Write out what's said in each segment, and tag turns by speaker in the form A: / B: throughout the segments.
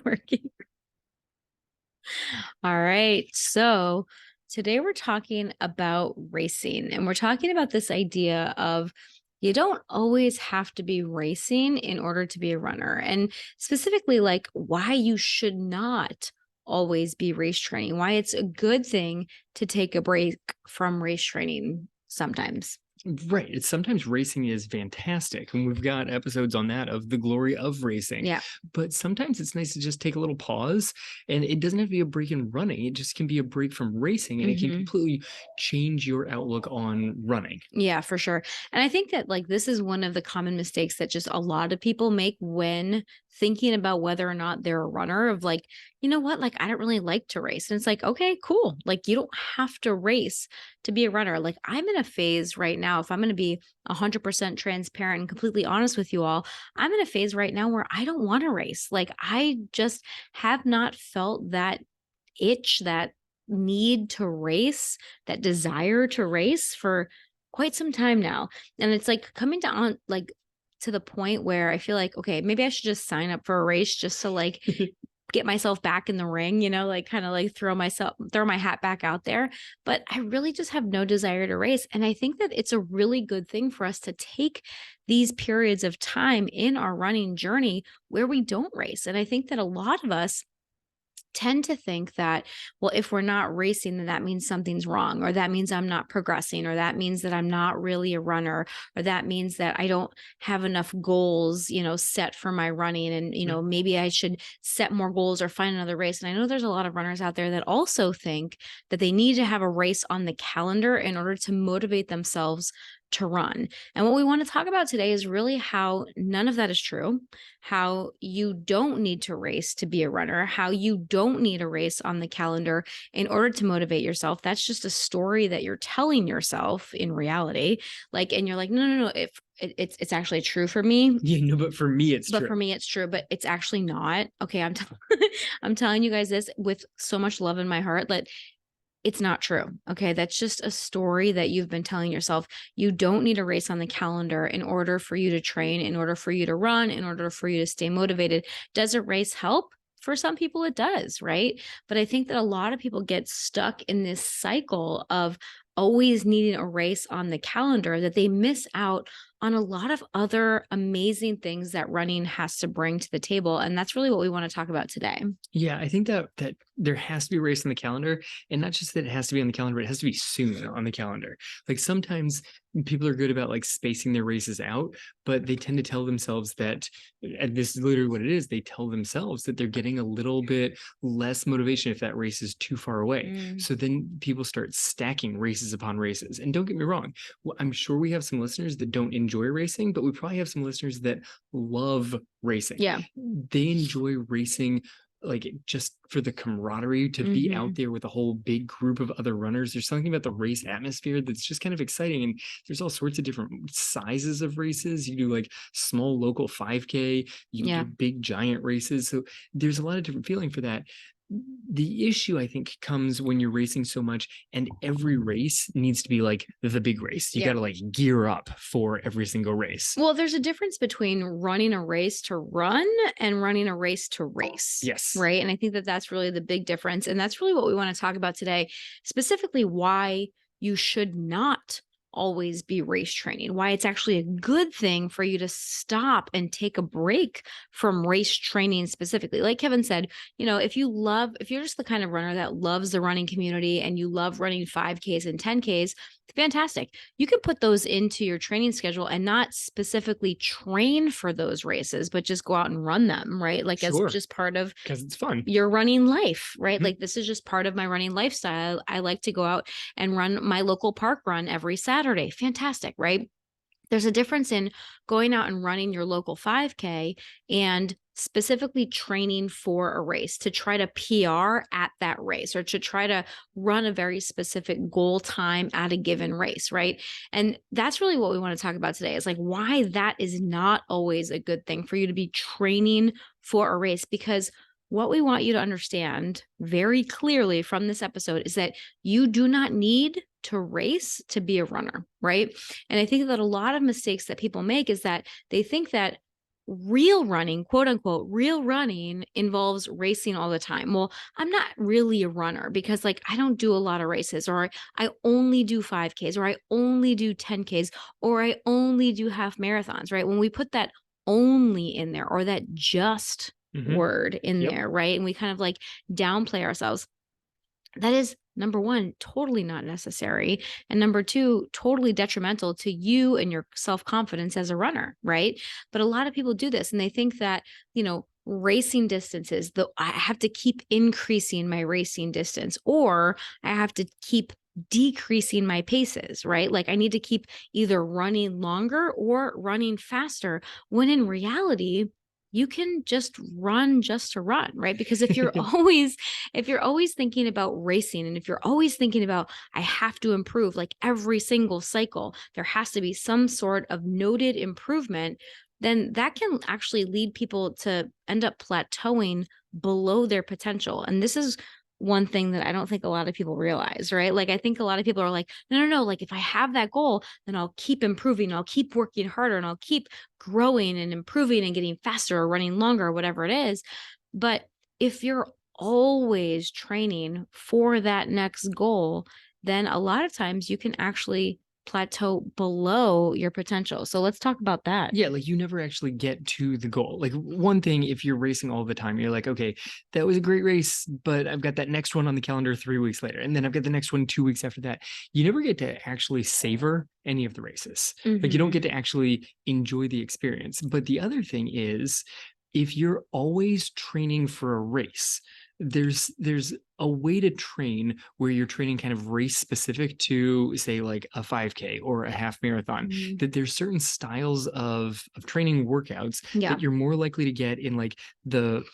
A: working. All right. So today we're talking about racing, and we're talking about this idea of you don't always have to be racing in order to be a runner, and specifically, like why you should not always be race training, why it's a good thing to take a break from race training sometimes.
B: Right. It's sometimes racing is fantastic, and we've got episodes on that of the glory of racing.
A: Yeah.
B: But sometimes it's nice to just take a little pause, and it doesn't have to be a break in running. It just can be a break from racing, and it can
A: Mhm.
B: completely change your outlook on running.
A: Yeah, for sure. And I think that like this is one of the common mistakes that just a lot of people make when thinking about whether or not they're a runner of like, you know what, like I don't really like to race. And it's like, okay, cool. Like you don't have to race to be a runner. Like I'm in a phase right now, if I'm going to be 100% transparent and completely honest with you all, I'm in a phase right now where I don't want to race. Like I just have not felt that itch, that need to race, that desire to race for quite some time now. And it's like coming down like to the point where I feel like, okay, maybe I should just sign up for a race just to like get myself back in the ring, like kind of like throw my hat back out there. But I really just have no desire to race. And I think that it's a really good thing for us to take these periods of time in our running journey where we don't race. And I think that a lot of us tend to think that, well, if we're not racing, then that means something's wrong, or that means I'm not progressing, or that means that I'm not really a runner, or that means that I don't have enough goals, set for my running. And, maybe I should set more goals or find another race. And I know there's a lot of runners out there that also think that they need to have a race on the calendar in order to motivate themselves to run. And what we want to talk about today is really how none of that is true, how you don't need to race to be a runner, how you don't need a race on the calendar in order to motivate yourself. That's just a story that you're telling yourself in reality. Like, and you're like, no, no, no, if it's actually true for me.
B: Yeah, no, but for me, it's
A: But
B: true.
A: for me, it's true, but it's actually not. Okay, I'm telling you guys this with so much love in my heart that it's not true. Okay. That's just a story that you've been telling yourself. You don't need a race on the calendar in order for you to train, in order for you to run, in order for you to stay motivated. Does a race help? For some people, it does, right? But I think that a lot of people get stuck in this cycle of always needing a race on the calendar that they miss out on a lot of other amazing things that running has to bring to the table. And that's really what we want to talk about today.
B: Yeah, I think that there has to be a race on the calendar, and not just that it has to be on the calendar, it has to be soon on the calendar. Like sometimes people are good about like spacing their races out, but they tend to tell themselves that, and this is literally what it is, they tell themselves that they're getting a little bit less motivation if that race is too far away.
A: Mm.
B: So then people start stacking races upon races. And don't get me wrong, I'm sure we have some listeners that don't enjoy racing, but we probably have some listeners that love racing.
A: Yeah.
B: They enjoy racing like just for the camaraderie to be out there with a whole big group of other runners. There's something about the race atmosphere that's just kind of exciting. And there's all sorts of different sizes of races. You do like small local 5K, you
A: Yeah.
B: do big giant races. So there's a lot of different feeling for that. The issue, I think, comes when you're racing so much, and every race needs to be like the big race. You got to like gear up for every single race.
A: Well, there's a difference between running a race to run and running a race to race.
B: Yes.
A: Right. And I think that that's really the big difference. And that's really what we want to talk about today, specifically why you should not always be race training, why it's actually a good thing for you to stop and take a break from race training specifically. Like Kevin said, if you're just the kind of runner that loves the running community and you love running 5Ks and 10Ks, fantastic. You can put those into your training schedule and not specifically train for those races, but just go out and run them, right? Like as just part of
B: because it's fun.
A: Your running life, right? Like this is just part of my running lifestyle. I like to go out and run my local park run every Saturday. Fantastic, right? There's a difference in going out and running your local 5K and specifically training for a race to try to PR at that race or to try to run a very specific goal time at a given race, right? And that's really what we want to talk about today is like why that is not always a good thing for you to be training for a race, because what we want you to understand very clearly from this episode is that you do not need to race to be a runner, right? And I think that a lot of mistakes that people make is that they think that real running, quote unquote, real running involves racing all the time. Well, I'm not really a runner because like I don't do a lot of races, or I only do 5Ks, or I only do 10Ks, or I only do half marathons, right? When we put that only in there, or that just
B: Mhm.
A: word in
B: Yep.
A: there, right? And we kind of like downplay ourselves. That is number one, totally not necessary. And number two, totally detrimental to you and your self confidence as a runner, right? But a lot of people do this and they think that, racing distances, though I have to keep increasing my racing distance, or I have to keep decreasing my paces, right? Like I need to keep either running longer or running faster, when in reality, you can just to run, right? Because if you're always thinking about racing, and if you're always thinking about, I have to improve like every single cycle, there has to be some sort of noted improvement, then that can actually lead people to end up plateauing below their potential. And this is one thing that I don't think a lot of people realize, right? Like, I think a lot of people are like, no, no, no. Like, if I have that goal, then I'll keep improving, I'll keep working harder, and I'll keep growing and improving and getting faster or running longer or whatever it is. But if you're always training for that next goal, then a lot of times you can actually plateau below your potential. So let's talk about that.
B: Yeah, like you never actually get to the goal. Like one thing, if you're racing all the time, you're like, okay, that was a great race, but I've got that next one on the calendar 3 weeks later, and then I've got the next one 2 weeks after that. You never get to actually savor any of the races. Like you don't
A: Mhm.
B: get to actually enjoy the experience. But the other thing is, if you're always training for a race, there's a way to train where you're training kind of race specific to say like a 5K or a half marathon,
A: Mhm.
B: that there's certain styles of training workouts
A: Yeah.
B: that you're more likely to get in like the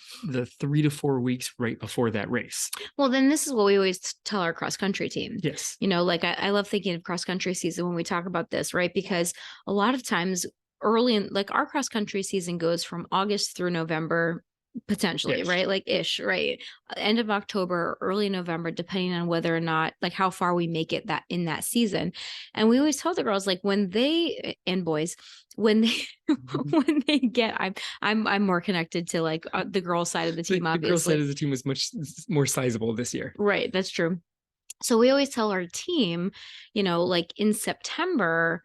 B: 3 to 4 weeks right before that race.
A: Well, then this is what we always tell our cross country team.
B: Yes.
A: Like I love thinking of cross country season when we talk about this, right? Because a lot of times early in, like, our cross country season goes from August through November, potentially,
B: Ish.
A: right? Like ish, right? End of October, early November, depending on whether or not, like, how far we make it that in that season. And we always tell the girls, like, when they, and boys, when they when they get, I'm more connected to like the girl side of the team,
B: The girls side
A: obviously.
B: of the team was much more sizable this year.
A: Right, that's true. So we always tell our team, like in September,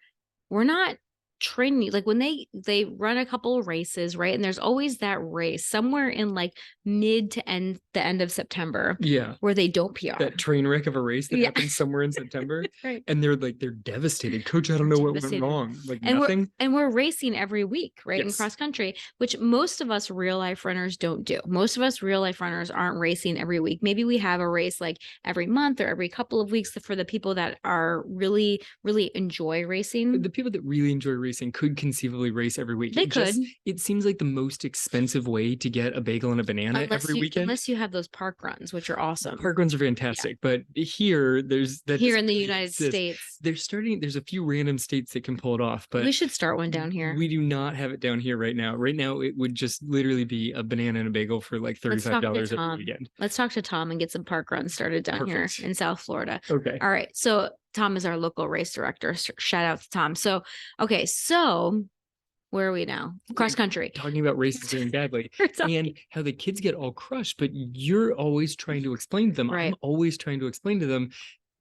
A: we're not training, like when they run a couple of races, right? And there's always that race somewhere in like mid to end the end of September
B: Yeah.
A: where they don't PR.
B: That train wreck of a race that
A: Yeah.
B: happens somewhere in September.
A: Right.
B: And they're devastated. Coach, I don't know what went
A: Devastated.
B: wrong. Like
A: And we're
B: nothing.
A: and we're racing every week, right? In
B: Yes.
A: cross country, which most of us real life runners don't do. Most of us real life runners aren't racing every week. Maybe we have a race like every month or every couple of weeks for the people that are really, really enjoy racing.
B: The people that really enjoy racing could conceivably race every week.
A: They could,
B: It seems like the most expensive way to get a bagel and a banana every weekend.
A: unless you have those park runs, which are awesome.
B: Park runs are fantastic, but here that
A: Here
B: doesn't
A: in the
B: really
A: United
B: exist.
A: States,
B: There's a few random states that can pull it off, but
A: we should start one down here.
B: we do not have it down here right now. Right now, it would just literally be a banana and a bagel for like
A: Let's talk to
B: $35 every
A: Tom.
B: weekend.
A: Let's talk to Tom and get some park runs started down
B: Perfect.
A: here in South Florida.
B: Okay.
A: All right. So Tom is our local race director. Shout out to Tom. So, okay. So where are we now? Cross country.
B: Talking about races doing badly
A: We're talking-
B: and how the kids get all crushed, but you're always trying to explain to them.
A: Right.
B: I'm always trying to explain to them,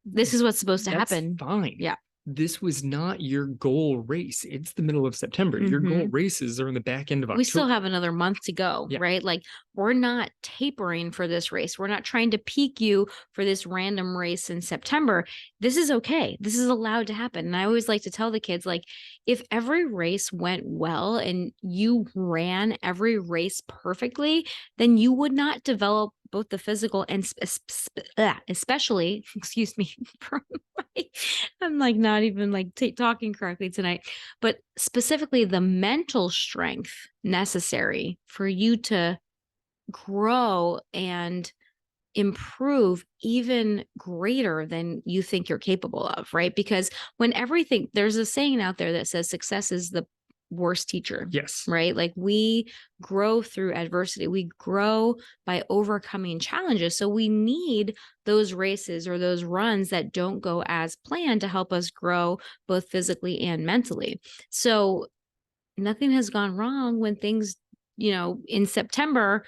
A: This is what's supposed to
B: that's
A: happen.
B: fine.
A: Yeah.
B: This was not your goal race. It's the middle of September. Your goal races are in the back end of October.
A: We still have another month to go,
B: Yeah.
A: right? Like, we're not tapering for this race. We're not trying to peak you for this random race in September. This is okay. This is allowed to happen. And I always like to tell the kids, like, if every race went well and you ran every race perfectly, then you would not develop both the physical and especially, excuse me, from I'm like not even like talking correctly tonight, but specifically the mental strength necessary for you to grow and improve even greater than you think you're capable of, right? Because there's a saying out there that says success is the worst teacher.
B: Yes.
A: Right? Like, we grow through adversity. We grow by overcoming challenges. So we need those races or those runs that don't go as planned to help us grow both physically and mentally. So nothing has gone wrong when things, in September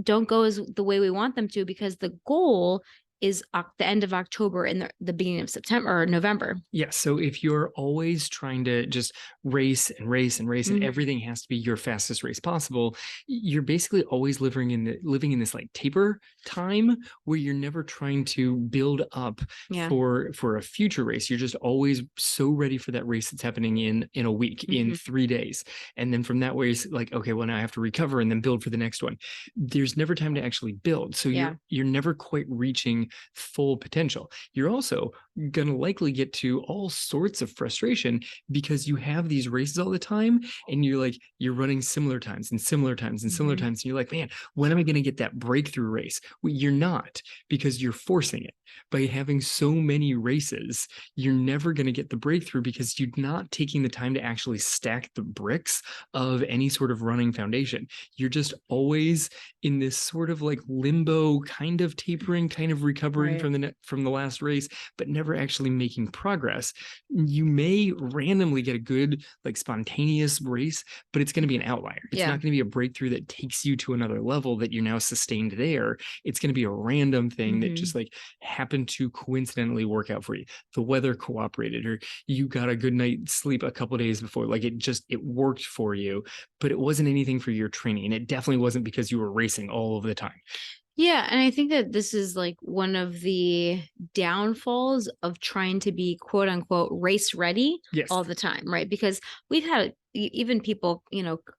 A: don't go as the way we want them to, because the goal is the end of October and the beginning of September or November.
B: Yeah. So if you're always trying to just race and race and race, and
A: Mhm.
B: everything has to be your fastest race possible, you're basically always living in this like taper time where you're never trying to build up
A: Yeah.
B: for a future race. You're just always so ready for that race that's happening in a week, in
A: Mhm.
B: 3 days. And then from that way, it's like, okay, well, now I have to recover and then build for the next one. There's never time to actually build. So
A: Yeah.
B: you're never quite reaching full potential. You're also going to likely get to all sorts of frustration because you have these races all the time, and you're running similar times and similar times and similar
A: Mhm.
B: times, and you're like, man, when am I going to get that breakthrough race? Well, you're not, because you're forcing it. By having so many races, you're never going to get the breakthrough because you're not taking the time to actually stack the bricks of any sort of running foundation. You're just always in this sort of like limbo, kind of tapering, kind of recovering
A: Right.
B: from the last race, but never actually making progress. You may randomly get a good, like, spontaneous race, but it's going to be an outlier. It's
A: Yeah.
B: not going to be a breakthrough that takes you to another level that you're now sustained there. It's going to be a random thing that just
A: Mhm.
B: like happened to coincidentally work out for you. The weather cooperated, or you got a good night's sleep a couple days before. Like, it worked for you, but it wasn't anything for your training. And it definitely wasn't because you were racing all of the time.
A: Yeah, and I think that this is like one of the downfalls of trying to be quote unquote race ready
B: Yes.
A: all the time, right? Because we've had even people,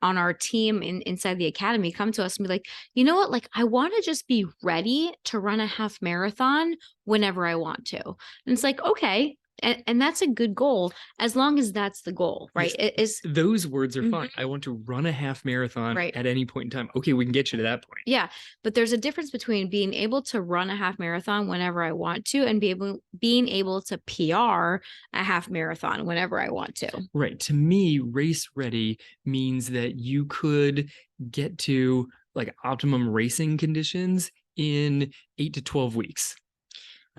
A: on our team inside the academy come to us and be like, you know what, like I want to just be ready to run a half marathon whenever I want to. And it's like, okay. And that's a good goal as long as that's the goal, right?
B: Yes.
A: It is.
B: Those words are fine.
A: Mhm.
B: I want to run a half marathon
A: Right.
B: at any point in time. Okay, we can get you to that point.
A: Yeah, but there's a difference between being able to run a half marathon whenever I want to and being able to PR a half marathon whenever I want to.
B: Right. To me, race ready means that you could get to like optimum racing conditions in 8 to 12 weeks,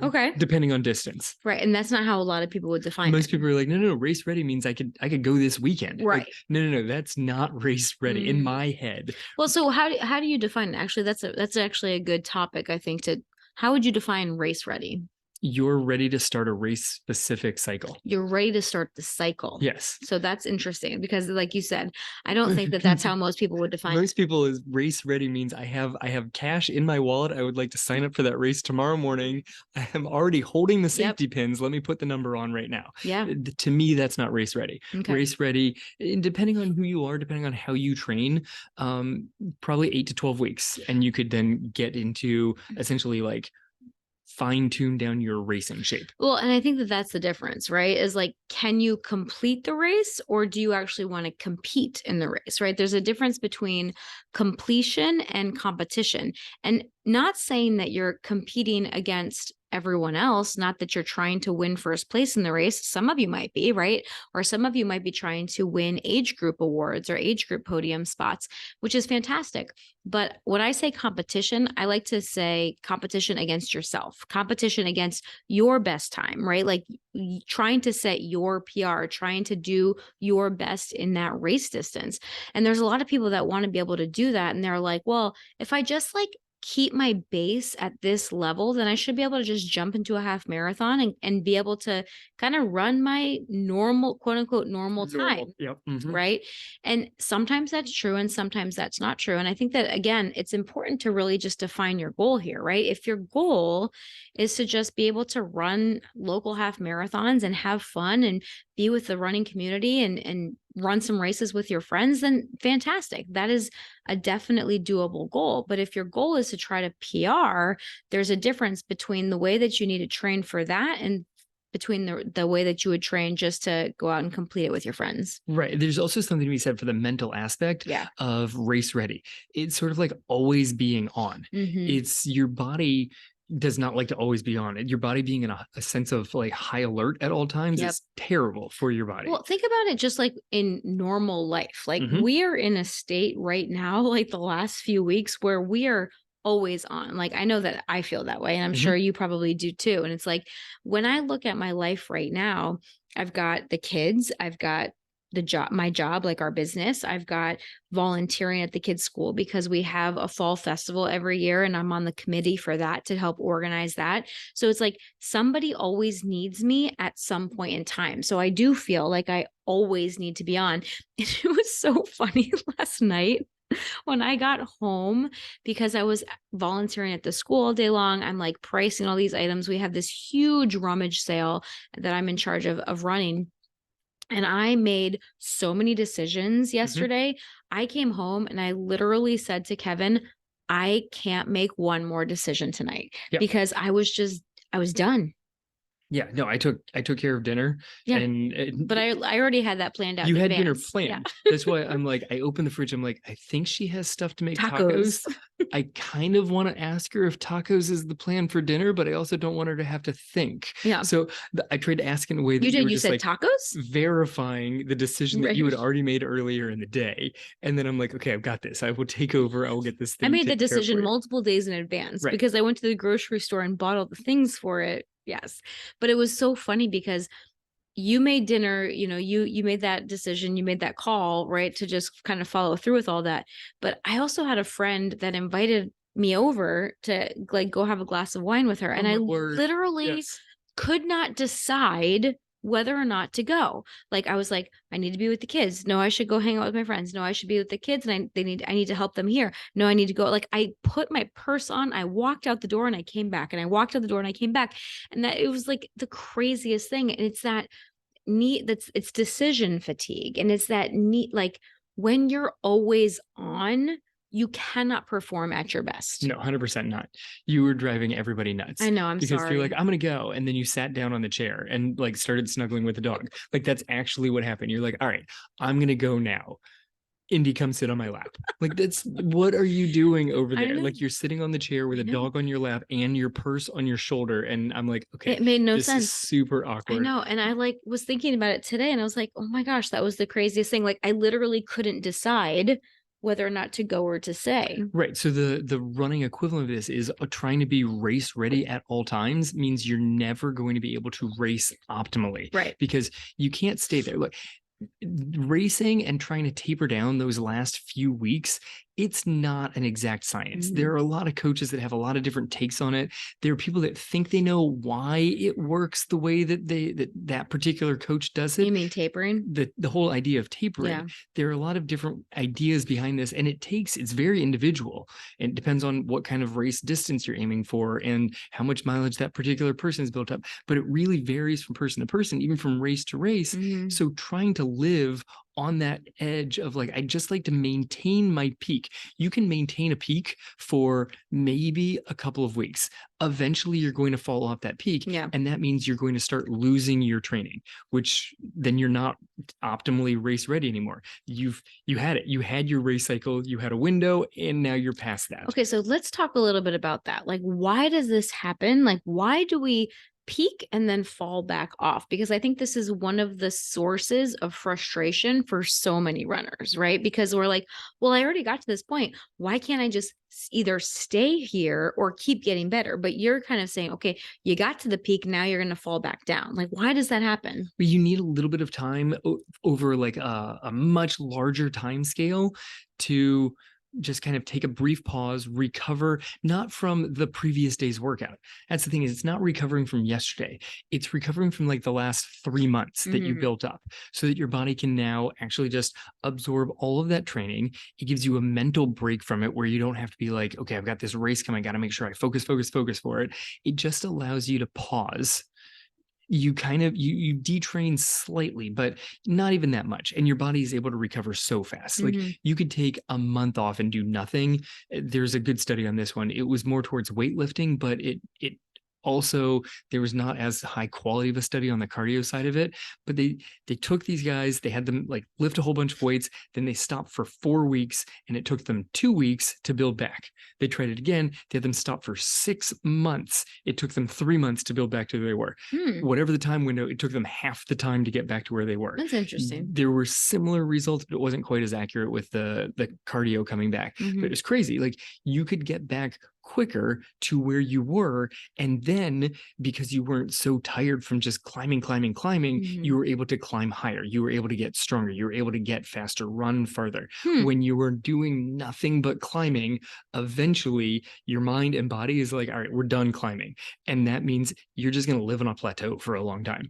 A: Okay.
B: depending on distance.
A: Right, and that's not how a lot of people would define
B: Most
A: it.
B: people are like, no, no, no, race ready means I could go this weekend. Like,
A: Right.
B: no, no, no, that's not race ready in
A: Mhm.
B: my head.
A: Well, so how do you define it? Actually, that's actually a good topic, I think, to how would you define race ready?
B: You're ready to start a race specific cycle.
A: You're ready to start the cycle.
B: Yes.
A: So that's interesting because like you said, I don't think that that's how most people would define it.
B: Most people is race ready means I have cash in my wallet. I would like to sign up for that race tomorrow morning. I am already holding the
A: Yep.
B: safety pins. Let me put the number on right now.
A: Yeah.
B: To me, that's not race ready.
A: Okay.
B: Race ready, and depending on who you are, depending on how you train, probably 8 to 12 weeks, and you could then get into essentially like fine tune down your racing shape.
A: Well, and I think that that's the difference, right? Is like, can you complete the race or do you actually want to compete in the race, right? There's a difference between completion and competition. And not saying that you're competing against everyone else, not that you're trying to win first place in the race. Some of you might be, right? Or some of you might be trying to win age group awards or age group podium spots, which is fantastic. But when I say competition, I like to say competition against yourself, competition against your best time, right? Like trying to set your PR, trying to do your best in that race distance. And there's a lot of people that want to be able to do that. And they're like, well, if I just like keep my base at this level, then I should be able to just jump into a half marathon and be able to kind of run my normal, quote unquote, normal time.
B: Yep. Mhm.
A: Right. And sometimes that's true and sometimes that's not true. And I think that, again, it's important to really just define your goal here, right? If your goal is to just be able to run local half marathons and have fun and be with the running community and run some races with your friends, then fantastic. That is a definitely doable goal. But if your goal is to try to PR, there's a difference between the way that you need to train for that and between the way that you would train just to go out and complete it with your friends.
B: Right. There's also something to be said for the mental aspect
A: Yeah.
B: of race ready. It's sort of like always being on.
A: Mhm.
B: It's your body does not like to always be on it. Your body being in a sense of like high alert at all times
A: Yep.
B: is terrible for your body.
A: Well, think about it just like in normal life. Like
B: Mhm.
A: we are in a state right now, like the last few weeks, where we are always on. Like I know that I feel that way, and I'm
B: Mhm.
A: sure you probably do too. And it's like when I look at my life right now, I've got the kids, I've got my job, like our business. I've got volunteering at the kids' school because we have a fall festival every year and I'm on the committee for that to help organize that. So it's like somebody always needs me at some point in time. So I do feel like I always need to be on. And it was so funny last night when I got home because I was volunteering at the school all day long. I'm like pricing all these items. We have this huge rummage sale that I'm in charge of running. And I made so many decisions yesterday. I came home and I literally said to Kevin, I can't make one more decision tonight
B: Yeah.
A: because I was done.
B: Yeah, no, I took care of dinner,
A: Yeah.
B: and
A: But I already had that planned out
B: you
A: in
B: had dinner
A: advance. Yeah.
B: planned. That's why I'm like, I opened the fridge. I'm like, I think she has stuff to make
A: Tacos.
B: tacos. I kind of want to ask her if tacos is the plan for dinner, but I also don't want her to have to think.
A: Yeah.
B: So I tried to ask in a way that
A: You
B: you
A: did.
B: were
A: You
B: just
A: said
B: like
A: tacos?
B: verifying the decision that you had
A: Right.
B: already made earlier in the day. And then I'm like, okay, I've got this. I will take over. I will get this
A: I
B: thing
A: made the
B: taken care of
A: decision
B: for you.
A: multiple days in advance
B: Right.
A: because I went to the grocery store and bought all the things for it. Yes. But it was so funny because you made dinner, you made that decision, you made that call, right? To just kind of follow through with all that. But I also had a friend that invited me over to like go have a glass of wine with her. And
B: Oh
A: I
B: my word.
A: literally
B: Yes.
A: could not decide whether or not to go. Like I was like, I need to be with the kids. No, I should go hang out with my friends. No, I should be with the kids and I need to help them here. No, I need to go. Like I put my purse on, I walked out the door and I came back and I walked out the door and I came back. And that it was like the craziest thing. And it's that it's decision fatigue. And it's that need, like when you're always on, you cannot perform at your best.
B: No, 100% not. You were driving everybody nuts.
A: I know, I'm
B: because
A: sorry.
B: you're like, I'm gonna go, and then you sat down on the chair and like started snuggling with the dog. Like that's actually what happened. You're like, all right, I'm gonna go now. Indy, come sit on my lap. Like that's what are you doing over there? Like you're sitting on the chair with a dog on your lap and your purse on your shoulder, and I'm like, okay,
A: It made no
B: this
A: sense.
B: is super
A: I
B: awkward.
A: know. And I like was thinking about it today and I was like, oh my gosh, that was the craziest thing. Like I literally couldn't decide whether or not to go or to say.
B: Right. So the running equivalent of this is trying to be race ready at all times means you're never going to be able to race optimally.
A: Right.
B: Because you can't stay there. Look, racing and trying to taper down those last few weeks, it's not an exact science. There are a lot of coaches that have a lot of different takes on it. There are people that think they know why it works the way that that particular coach does it.
A: You mean tapering?
B: The whole idea of tapering.
A: Yeah.
B: There are a lot of different ideas behind this, and it's very individual. It depends on what kind of race distance you're aiming for and how much mileage that particular person's built up. But it really varies from person to person, even from race to race. So trying to live on that edge of like, I just like to maintain my peak. You can maintain a peak for maybe a couple of weeks. Eventually you're going to fall off that peak.
A: Yeah.
B: And that means you're going to start losing your training, which then you're not optimally race ready anymore. You had it. You had your race cycle, you had a window, and now you're past that.
A: Okay, so let's talk a little bit about that. Like, why does this happen? Like, why do we peak and then fall back off? Because I think this is one of the sources of frustration for so many runners, right? Because we're like, well, I already got to this point. Why can't I just either stay here or keep getting better? But you're kind of saying, okay, you got to the peak, now you're going to fall back down. Like, why does that happen?
B: But you need a little bit of time over like a much larger time scale to just kind of take a brief pause, recover, not from the previous day's workout. That's the thing, is it's not recovering from yesterday. It's recovering from like the last 3 months that you built up, so that your body can now actually just absorb all of that training. It gives you a mental break from it where you don't have to be like, okay, I've got this race coming, I got to make sure I focus for it. It just allows you to pause. You kind of you detrain slightly, but not even that much, and your body is able to recover so fast. Like you could take a month off and do nothing. There's a good study on this one. It was more towards weightlifting, but it also, there was not as high quality of a study on the cardio side of it. But they took these guys, they had them like lift a whole bunch of weights, then they stopped for 4 weeks, and it took them 2 weeks to build back. They tried it again, they had them stop for 6 months. It took them 3 months to build back to where they were. Whatever the time window, it took them half the time to get back to where they were.
A: That's interesting.
B: There were similar results, but it wasn't quite as accurate with the cardio coming back. But it was crazy. Like you could get back quicker to where you were. And then because you weren't so tired from just climbing, you were able to climb higher. You were able to get stronger. You were able to get faster, run further.
A: Hmm.
B: When you were doing nothing but climbing, eventually your mind and body is like, all right, we're done climbing. And that means you're just going to live on a plateau for a long time.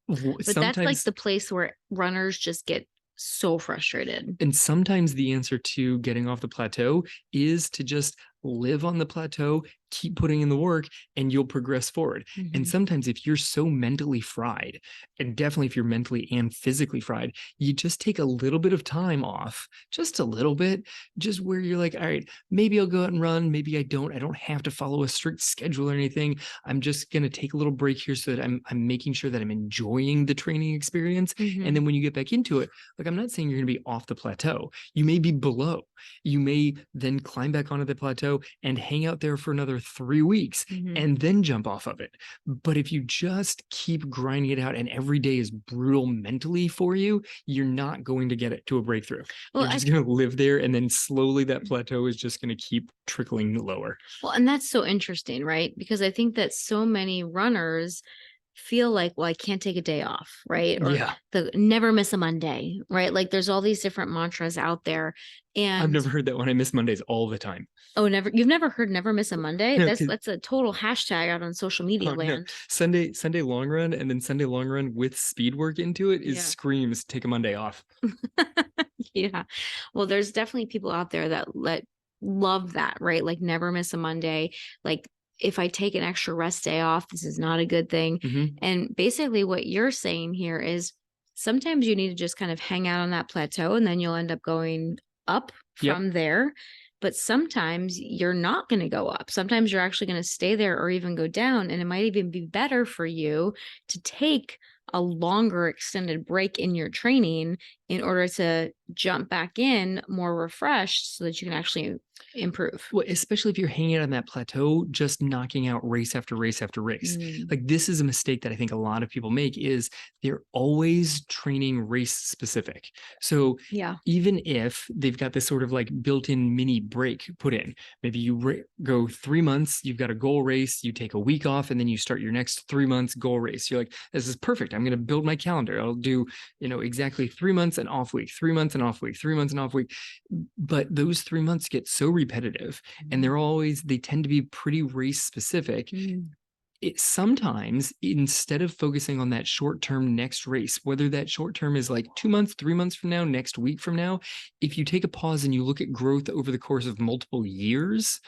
A: But that's like
B: Sometimes,
A: the place where runners just get so frustrated.
B: and sometimes the answer to getting off the plateau is to just live on the plateau, keep putting in the work, and you'll progress forward. And sometimes if you're so mentally fried, and definitely if you're mentally and physically fried, you just take a little bit of time off, just a little bit, just where you're like, all right, maybe I'll go out and run, maybe I don't have to follow a strict schedule or anything. I'm just going to take a little break here so that I'm making sure that I'm enjoying the training experience. And then when you get back into it, like, I'm not saying you're going to be off the plateau. You may be below. You may then climb back onto the plateau and hang out there for another 3 weeks and then jump off of it. But if you just keep grinding it out and every day is brutal mentally for you, you're not going to get it to a breakthrough.
A: Well,
B: you're just going to live there, and then slowly that plateau is just going to keep trickling lower.
A: Well, and that's so interesting, right? Because I think that so many runners feel like, well, I can't take a day off, right? Or
B: Yeah.
A: the never miss a Monday, right? Like there's all these different mantras out there. And
B: I've never heard that one. I miss Mondays all the time.
A: oh, you've never heard never miss a Monday?
B: No,
A: That's a total hashtag out on social media
B: no.
A: land.
B: Sunday long run, and then Sunday long run with speed work into it is screams take a Monday off.
A: Yeah. Well, there's definitely people out there that love that, right? Like never miss a Monday. Like if I take an extra rest day off, this is not a good thing. And basically what you're saying here is sometimes you need to just kind of hang out on that plateau and then you'll end up going up from there. But sometimes you're not going to go up. Sometimes you're actually going to stay there or even go down. And it might even be better for you to take a longer extended break in your training in order to jump back in more refreshed so that you can actually improve.
B: Well, especially if you're hanging out on that plateau, just knocking out race after race after race. Like, this is a mistake that I think a lot of people make, is they're always training race specific. So even if they've got this sort of like built-in mini break put in, maybe you go 3 months, you've got a goal race, you take a week off, and then you start your next 3 months goal race. You're like, this is perfect. I'm going to build my calendar. I'll do, exactly 3 months and off week, 3 months and off week, 3 months and off week. But those 3 months get so repetitive, and they tend to be pretty race specific. Sometimes, instead of focusing on that short-term next race, whether that short-term is like 2 months, 3 months from now, next week from now, if you take a pause and you look at growth over the course of multiple years,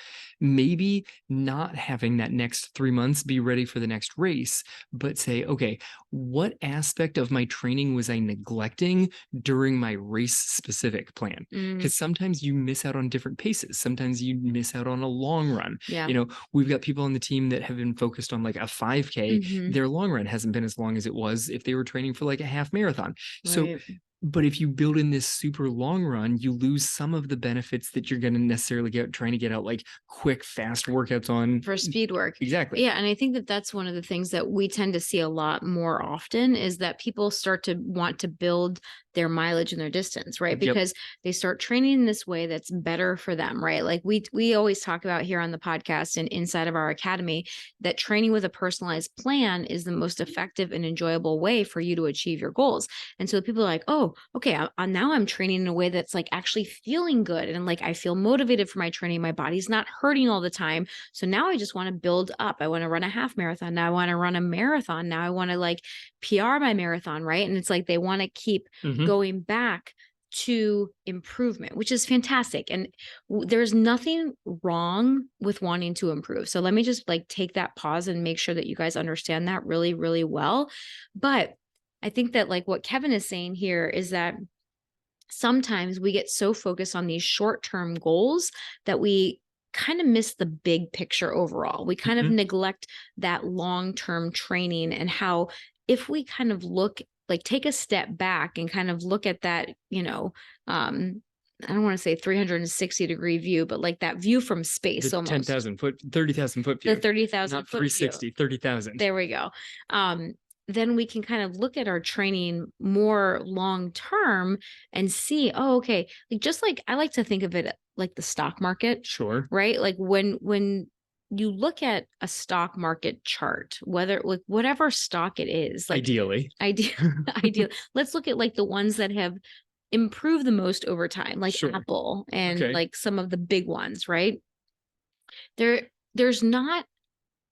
B: maybe not having that next 3 months be ready for the next race, but say, okay, what aspect of my training was I neglecting during my race-specific plan? Because sometimes you miss out on different paces. Sometimes you miss out on a long run. We've got people on the team that have been focused on like a 5K. Their long run hasn't been as long as it was if they were training for like a half marathon. So, but if you build in this super long run, you lose some of the benefits that you're going to necessarily get trying to get out like quick, fast workouts on
A: for speed work.
B: Exactly.
A: Yeah. And I think that that's one of the things that we tend to see a lot more often, is that people start to want to build their mileage and their distance, right? Because they start training in this way that's better for them, right? Like we always talk about here on the podcast and inside of our academy, that training with a personalized plan is the most effective and enjoyable way for you to achieve your goals. And so people are like, oh, okay, now I'm training in a way that's like actually feeling good. And like, I feel motivated for my training. My body's not hurting all the time. So now I just want to build up. I want to run a half marathon. Now I want to run a marathon. Now I want to like PR my marathon, right? And it's like they want to keep going back to improvement, which is fantastic. And there's nothing wrong with wanting to improve. So let me just like take that pause and make sure that you guys understand that really, really well. But I think that like what Kevin is saying here is that sometimes we get so focused on these short-term goals that we kind of miss the big picture overall. We kind of neglect that long-term training, and how if we kind of take a step back and kind of look at that, I don't want to say 360-degree view, but like that view from space, almost
B: 10,000 foot, 30,000 foot view.
A: The 30,000
B: not
A: foot
B: 360,
A: view.
B: 30,000.
A: There we go. then we can kind of look at our training more long term and see, oh, okay, like just like I like to think of it like the stock market,
B: Sure.
A: right? Like when you look at a stock market chart, whether like whatever stock it is, like
B: Ideally.
A: ideal, ideal. Let's look at like the ones that have improved the most over time, like
B: Sure.
A: Apple and
B: Okay.
A: like some of the big ones, right? There's not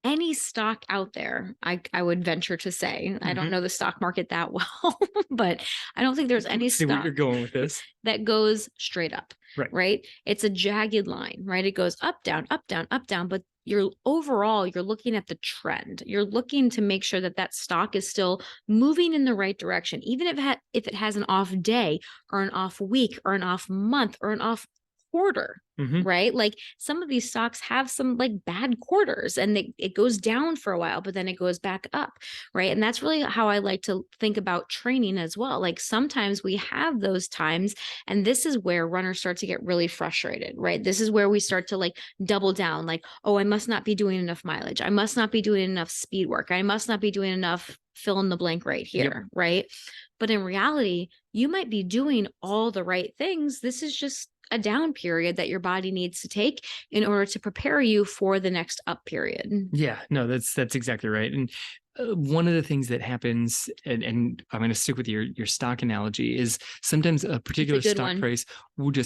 A: any stock out there, I would venture to say. I don't
B: Mhm.
A: know the stock market that well, but I don't think there's any
B: See where you're
A: stock
B: going with this.
A: that goes straight up,
B: Right.
A: right? It's a jagged line, right? It goes up, down, up, down, up, down, but you're overall, you're looking at the trend. You're looking to make sure that that stock is still moving in the right direction, even if it has an off day or an off week or an off month or an off quarter,
B: Mhm.
A: right? Like some of these stocks have some like bad quarters and it goes down for a while, but then it goes back up, right? And that's really how I like to think about training as well. Like sometimes we have those times, and this is where runners start to get really frustrated, right? This is where we start to like double down, like, oh, I must not be doing enough mileage. I must not be doing enough speed work. I must not be doing enough fill in the blank right
B: Yep.
A: here, right? But in reality, you might be doing all the right things. This is just a down period that your body needs to take in order to prepare you for the next up period.
B: Yeah, no, that's exactly right. And one of the things that happens, and I'm going to stick with your stock analogy, is sometimes a
A: It's a
B: particular
A: good
B: stock
A: one.
B: price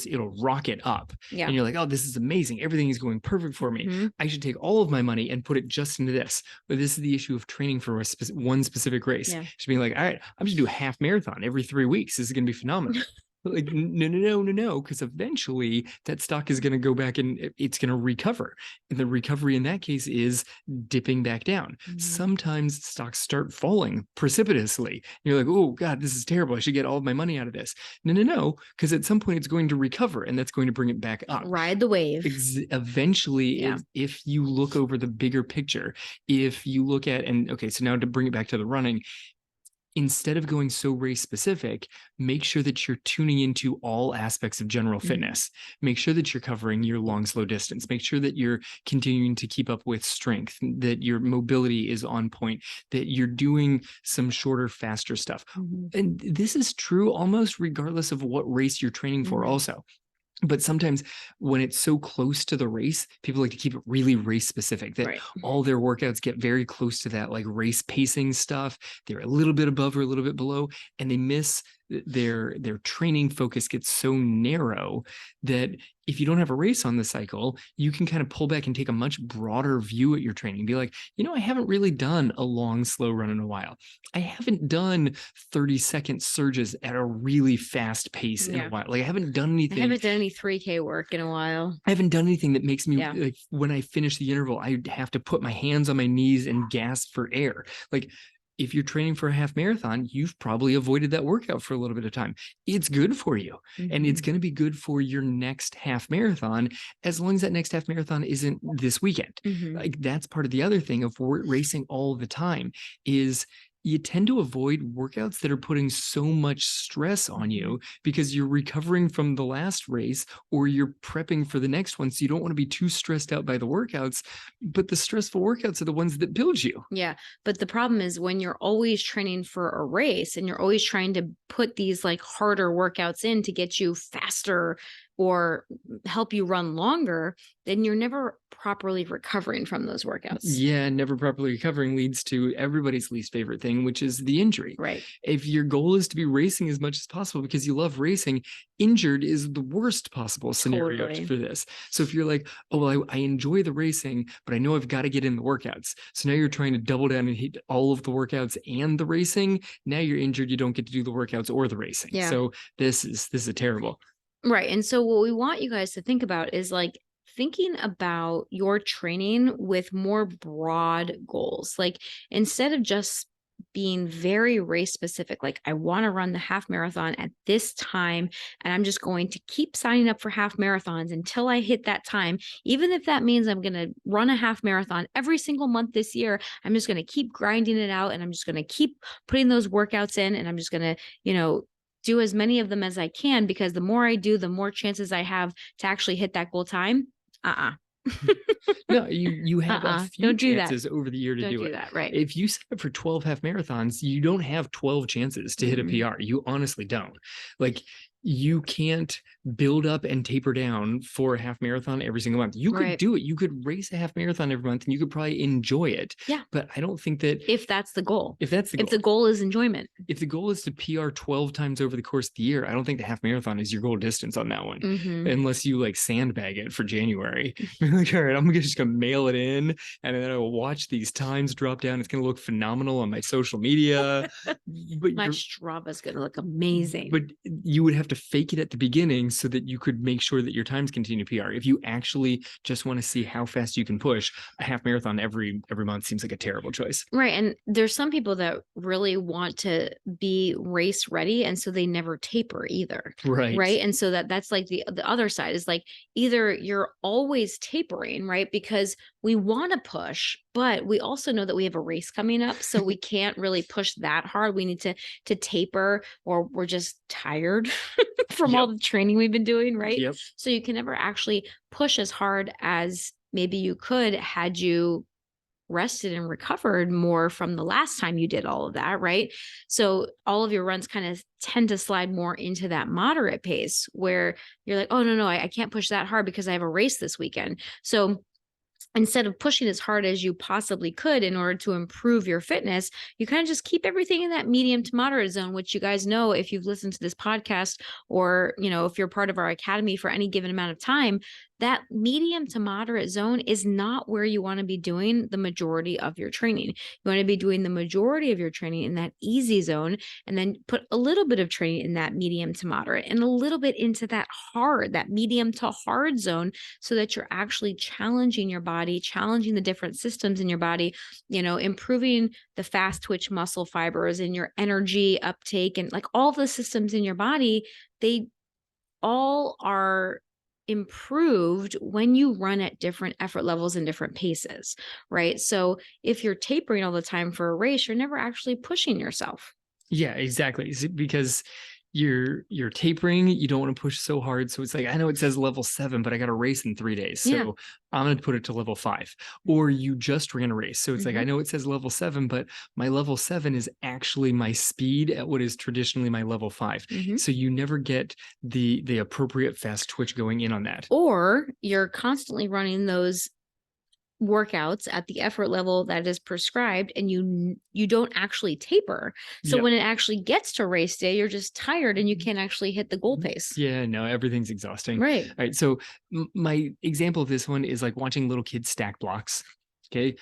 B: it'll rocket up,
A: Yeah.
B: and you're like, oh, this is amazing, everything is going perfect for me.
A: Mhm.
B: I should take all of my money and put it just into this. But this is the issue of training for one specific race.
A: Yeah.
B: Just being like, all right, I'm just do a half marathon every 3 weeks. This is going to be phenomenal. Like, no, no, no, no, no, because eventually that stock is going to go back and it's going to recover. And the recovery in that case is dipping back down.
A: Mhm.
B: Sometimes stocks start falling precipitously. You're like, oh God, this is terrible. I should get all of my money out of this. No, no, no, because at some point it's going to recover and that's going to bring it back up.
A: Ride the wave.
B: Eventually,
A: Yeah.
B: if you look over the bigger picture, if you look at, and okay, so now to bring it back to the running, instead of going so race specific, make sure that you're tuning into all aspects of general
A: Mhm.
B: fitness. Make sure that you're covering your long, slow distance. Make sure that you're continuing to keep up with strength, that your mobility is on point, that you're doing some shorter, faster stuff.
A: Mhm.
B: And this is true almost regardless of what race you're training for,
A: Mhm.
B: also. But sometimes when it's so close to the race, people like to keep it really race specific, that
A: Right.
B: all their workouts get very close to that like race pacing stuff. They're a little bit above or a little bit below, and they miss their training focus gets so narrow that if you don't have a race on the cycle, you can kind of pull back and take a much broader view at your training. Be like, I haven't really done a long, slow run in a while. I haven't done 30-second surges at a really fast pace in a
A: Yeah.
B: while. Like I haven't done
A: I
B: anything.
A: haven't done any 3K work in a while.
B: I haven't done anything that makes me
A: Yeah.
B: like when I finish the interval, I have to put my hands on my knees and gasp for air. Like if you're training for a half marathon, you've probably avoided that workout for a little bit of time. It's good for you. And it's
A: Mhm.
B: going to be good for your next half marathon, as long as that next half marathon isn't this weekend.
A: Mhm.
B: Like that's part of the other thing of racing all the time is you tend to avoid workouts that are putting so much stress on you because you're recovering from the last race or you're prepping for the next one. So you don't want to be too stressed out by the workouts, but the stressful workouts are the ones that build you.
A: Yeah. But the problem is when you're always training for a race and you're always trying to put these like harder workouts in to get you faster or help you run longer, then you're never properly recovering from those workouts.
B: Yeah, never properly recovering leads to everybody's least favorite thing, which is the injury.
A: Right.
B: If your goal is to be racing as much as possible because you love racing, injured is the worst possible scenario
A: Totally.
B: for this. So if you're like, oh, well, I enjoy the racing, but I know I've got to get in the workouts. So now you're trying to double down and hit all of the workouts and the racing. Now you're injured. You don't get to do the workouts or the racing.
A: Yeah.
B: So this is a terrible.
A: Right. And so what we want you guys to think about is like thinking about your training with more broad goals. Like instead of just being very race specific, like I want to run the half marathon at this time, and I'm just going to keep signing up for half marathons until I hit that time. Even if that means I'm going to run a half marathon every single month this year, I'm just going to keep grinding it out and I'm just going to keep putting those workouts in and I'm just going to, do as many of them as I can, because the more I do, the more chances I have to actually hit that goal time.
B: No, you have a few
A: Don't do that.
B: chances over the year to
A: Don't
B: do
A: do
B: it.
A: that. Right.
B: If you sign up for 12 half marathons, you don't have 12 chances to hit a
A: Mm-mm.
B: PR. You honestly don't. Like, you can't build up and taper down for a half marathon every single month. You could
A: Right.
B: do it. You could race a half marathon every month and you could probably enjoy it.
A: Yeah.
B: But I don't think that
A: If that's the goal.
B: if that's the
A: If
B: goal,
A: the goal is enjoyment.
B: if the goal is to PR 12 times over the course of the year, I don't think the half marathon is your goal distance on that one.
A: Mm-hmm.
B: Unless you like sandbag it for January. Like, all right, I'm just gonna mail it in and then I'll watch these times drop down. It's gonna look phenomenal on my social media. But
A: My Strava's going to look amazing.
B: but you would have to fake it at the beginning so that you could make sure that your times continue PR. If you actually just want to see how fast you can push, a half marathon every month seems like a terrible choice.
A: Right. And there's some people that really want to be race ready. And so they never taper either.
B: Right.
A: Right. And so that's like the other side is like either you're always tapering, right? Because we want to push, but we also know that we have a race coming up. So we can't really push that hard. We need to taper, or we're just tired from all the training we've been doing. Right.
B: Yep.
A: So you can never actually push as hard as maybe you could had you rested and recovered more from the last time you did all of that, right? So all of your runs kind of tend to slide more into that moderate pace where you're like, oh, no, I can't push that hard because I have a race this weekend. So instead of pushing as hard as you possibly could in order to improve your fitness, you kind of just keep everything in that medium to moderate zone, which you guys know if you've listened to this podcast or, if you're part of our academy for any given amount of time, that medium to moderate zone is not where you want to be doing the majority of your training. You want to be doing the majority of your training in that easy zone, and then put a little bit of training in that medium to moderate and a little bit into that medium to hard zone, so that you're actually challenging your body, challenging the different systems in your body, improving the fast twitch muscle fibers and your energy uptake, and like all the systems in your body, they all are improved when you run at different effort levels and different paces, right? So if you're tapering all the time for a race, you're never actually pushing yourself.
B: Yeah, exactly. Because you're tapering, you don't want to push so hard. So it's like, I know it says level 7, but I got a race in 3 days. So
A: Yeah.
B: I'm going to put it to level 5. Or you just ran a race. So it's like, I know it says level 7, but my level 7 is actually my speed at what is traditionally my level 5. So you never get the appropriate fast twitch going in on that.
A: Or you're constantly running those workouts at the effort level that is prescribed, and you don't actually taper. So when it actually gets to race day, you're just tired and you can't actually hit the goal pace.
B: Yeah, no, everything's exhausting.
A: Right.
B: All right. So my example of this one is like watching little kids stack blocks. Okay.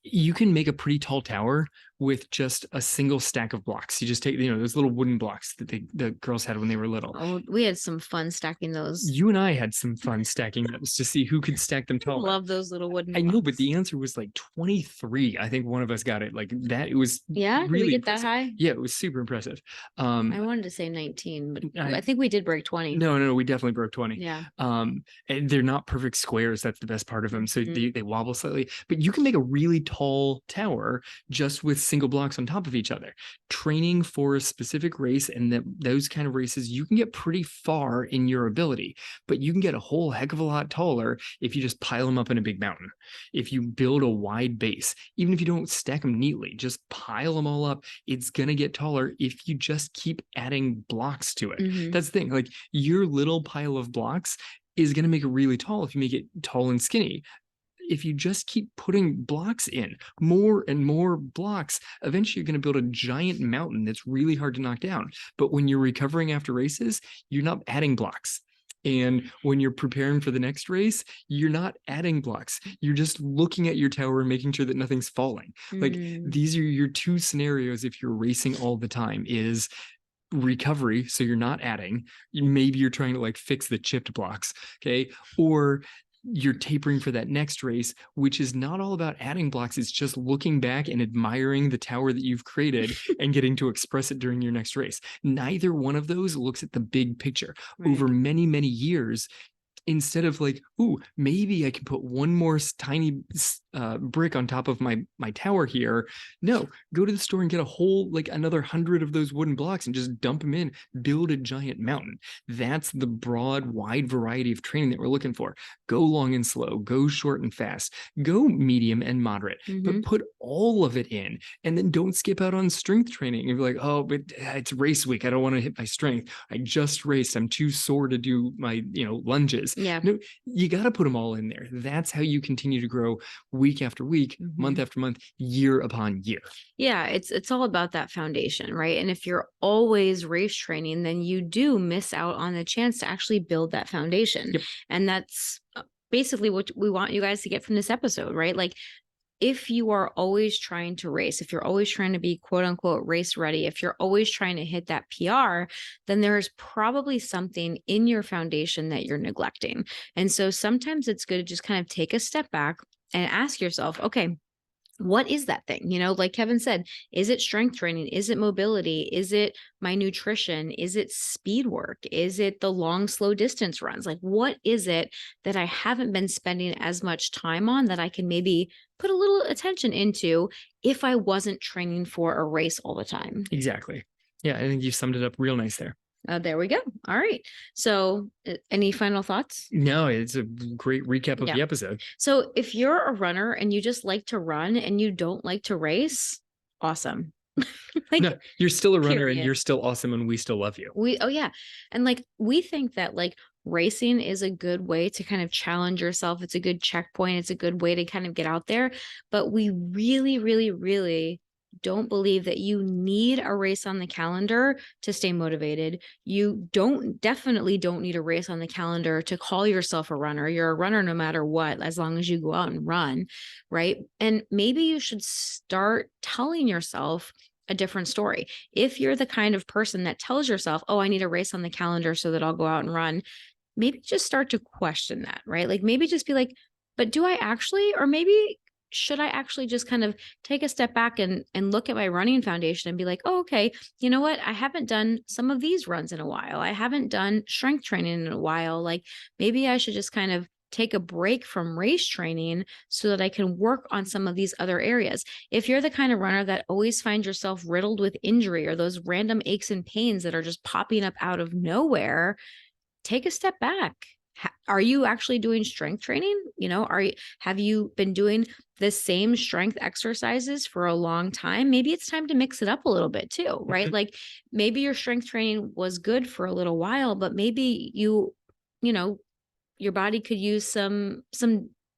B: You can make a pretty tall tower with just a single stack of blocks. You just take, those little wooden blocks that the girls had when they were little.
A: Oh, we had some fun stacking those.
B: You and I had some fun stacking those to see who could stack them
A: I
B: taller.
A: love those little wooden
B: I know, but
A: blocks.
B: the answer was like 23. I think one of us got it like that. It was
A: Did we
B: really
A: get
B: impressive.
A: that high?
B: Yeah, it was super impressive.
A: I wanted to say 19, but
B: I
A: I think we did break 20.
B: No, we definitely broke 20.
A: Yeah.
B: And they're not perfect squares. That's the best part of them. So
A: Mhm.
B: they wobble slightly, but you can make a really tall tower just with single blocks on top of each other. Training for a specific race and those kind of races, you can get pretty far in your ability, but you can get a whole heck of a lot taller if you just pile them up in a big mountain. If you build a wide base, even if you don't stack them neatly, just pile them all up, it's going to get taller if you just keep adding blocks to it.
A: Mhm.
B: That's the thing. Like, your little pile of blocks is going to make it really tall if you make it tall and skinny. If you just keep putting blocks in, more and more blocks, eventually you're going to build a giant mountain that's really hard to knock down. But when you're recovering after races, you're not adding blocks. And when you're preparing for the next race, you're not adding blocks. You're just looking at your tower and making sure that nothing's falling. Like, these are your two scenarios if you're racing all the time: is recovery, so you're not adding, maybe you're trying to like fix the chipped blocks, okay, or you're tapering for that next race, which is not all about adding blocks. It's just looking back and admiring the tower that you've created and getting to express it during your next race. Neither one of those looks at the big picture.
A: Right.
B: Over many, many years, instead of like, ooh, maybe I can put one more tiny brick on top of my tower here. No, go to the store and get a whole, like another 100 of those wooden blocks and just dump them in, build a giant mountain. That's the broad, wide variety of training that we're looking for. Go long and slow, go short and fast, go medium and moderate, but put all of it in. And then don't skip out on strength training. You're like, oh, but it's race week. I don't want to hit my strength. I just raced. I'm too sore to do my, lunges.
A: Yeah.
B: No, you got to put them all in there. That's how you continue to grow week after week, month after month, year upon year.
A: Yeah, it's all about that foundation, right? And if you're always race training, then you do miss out on the chance to actually build that foundation.
B: Yep.
A: And that's basically what we want you guys to get from this episode, right? Like, if you are always trying to race, if you're always trying to be quote unquote race ready, if you're always trying to hit that PR, then there's probably something in your foundation that you're neglecting. And so sometimes it's good to just kind of take a step back and ask yourself, okay, what is that thing? Like Kevin said, is it strength training? Is it mobility? Is it my nutrition? Is it speed work? Is it the long, slow distance runs? Like, what is it that I haven't been spending as much time on that I can maybe put a little attention into if I wasn't training for a race all the time?
B: Exactly. Yeah, I think you summed it up real nice there.
A: There we go. All right. So any final thoughts?
B: No, it's a great recap of the episode.
A: So if you're a runner and you just like to run and you don't like to race, awesome.
B: Like, no, you're still a runner and you're still awesome and we still love you.
A: Oh yeah. And like, we think that like racing is a good way to kind of challenge yourself. It's a good checkpoint. It's a good way to kind of get out there. But we really, really, really don't believe that you need a race on the calendar to stay motivated. You definitely don't need a race on the calendar to call yourself a runner. You're a runner no matter what, as long as you go out and run, right? And maybe you should start telling yourself a different story. If you're the kind of person that tells yourself, oh, I need a race on the calendar so that I'll go out and run, maybe just start to question that, right? Like maybe just be like, but do I actually, or maybe should I actually just kind of take a step back and look at my running foundation and be like, oh, okay, you know what? I haven't done some of these runs in a while. I haven't done strength training in a while. Like maybe I should just kind of take a break from race training so that I can work on some of these other areas. If you're the kind of runner that always finds yourself riddled with injury or those random aches and pains that are just popping up out of nowhere, take a step back. Are you actually doing strength training? Have you been doing the same strength exercises for a long time? Maybe it's time to mix it up a little bit too, right? Like maybe your strength training was good for a little while, but maybe your body could use some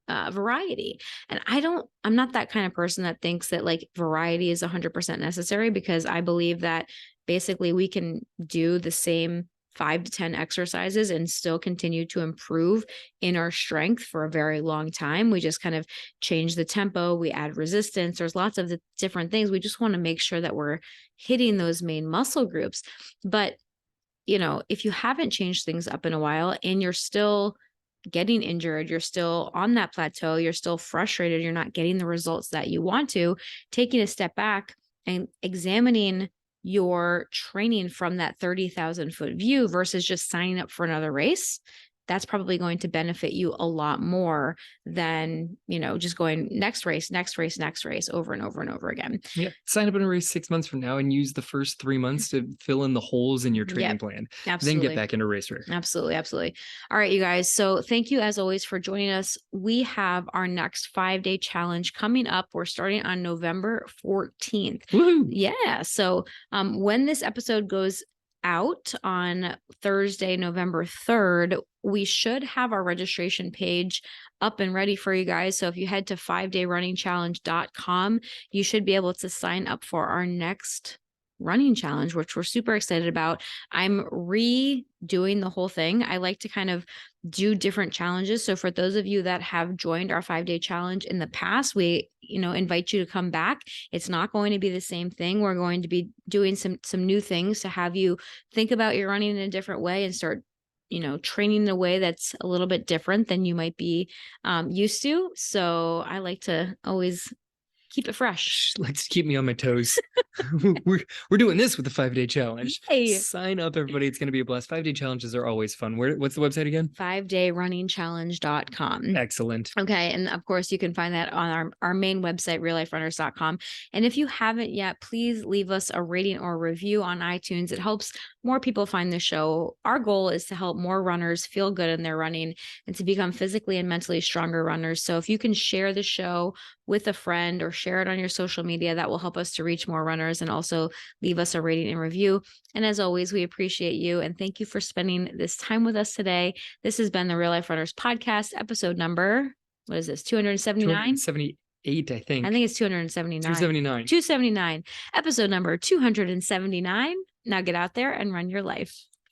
A: variety. And I'm not that kind of person that thinks that like variety is 100% necessary, because I believe that basically we can do the same 5 to 10 exercises and still continue to improve in our strength for a very long time. We just kind of change the tempo, we add resistance. There's lots of the different things. We just want to make sure that we're hitting those main muscle groups. But, if you haven't changed things up in a while and you're still getting injured, you're still on that plateau, you're still frustrated, you're not getting the results that you want to, taking a step back and examining your training from that 30,000 foot view versus just signing up for another race, that's probably going to benefit you a lot more than, just going next race over and over and over again.
B: Yeah. Sign up in a race 6 months from now and use the first 3 months to fill in the holes in your training plan. Absolutely. Then get back into race work.
A: Absolutely. Absolutely. All right, you guys. So thank you as always for joining us. We have our next 5-day challenge coming up. We're starting on November 14th.
B: Woo-hoo.
A: Yeah. So when this episode goes out on Thursday, November 3rd, we should have our registration page up and ready for you guys. So if you head to 5dayrunningchallenge.com, you should be able to sign up for our next running challenge, which we're super excited about. I'm redoing the whole thing. I like to kind of do different challenges. So for those of you that have joined our 5-day challenge in the past, we, invite you to come back. It's not going to be the same thing. We're going to be doing some new things to have you think about your running in a different way and start, training in a way that's a little bit different than you might be used to. So I like to always Keep it fresh.
B: Let's keep me on my toes. we're doing this with the 5-day challenge.
A: Yay.
B: Sign up, everybody. It's going to be a blast. 5-day challenges are always fun. What's the website again?
A: 5dayrunningchallenge.com.
B: Excellent.
A: Okay. And of course, you can find that on our main website, realliferunners.com. And if you haven't yet, please leave us a rating or review on iTunes. It helps more people find the show. Our goal is to help more runners feel good in their running and to become physically and mentally stronger runners. So if you can share the show with a friend or share it on your social media, that will help us to reach more runners, and also leave us a rating and review. And as always, we appreciate you and thank you for spending this time with us today. This has been the Real Life Runners podcast, episode number, what is this, 279?
B: 278, I think.
A: I think it's 279.
B: 279.
A: 279. Episode number 279. Now get out there and run your life.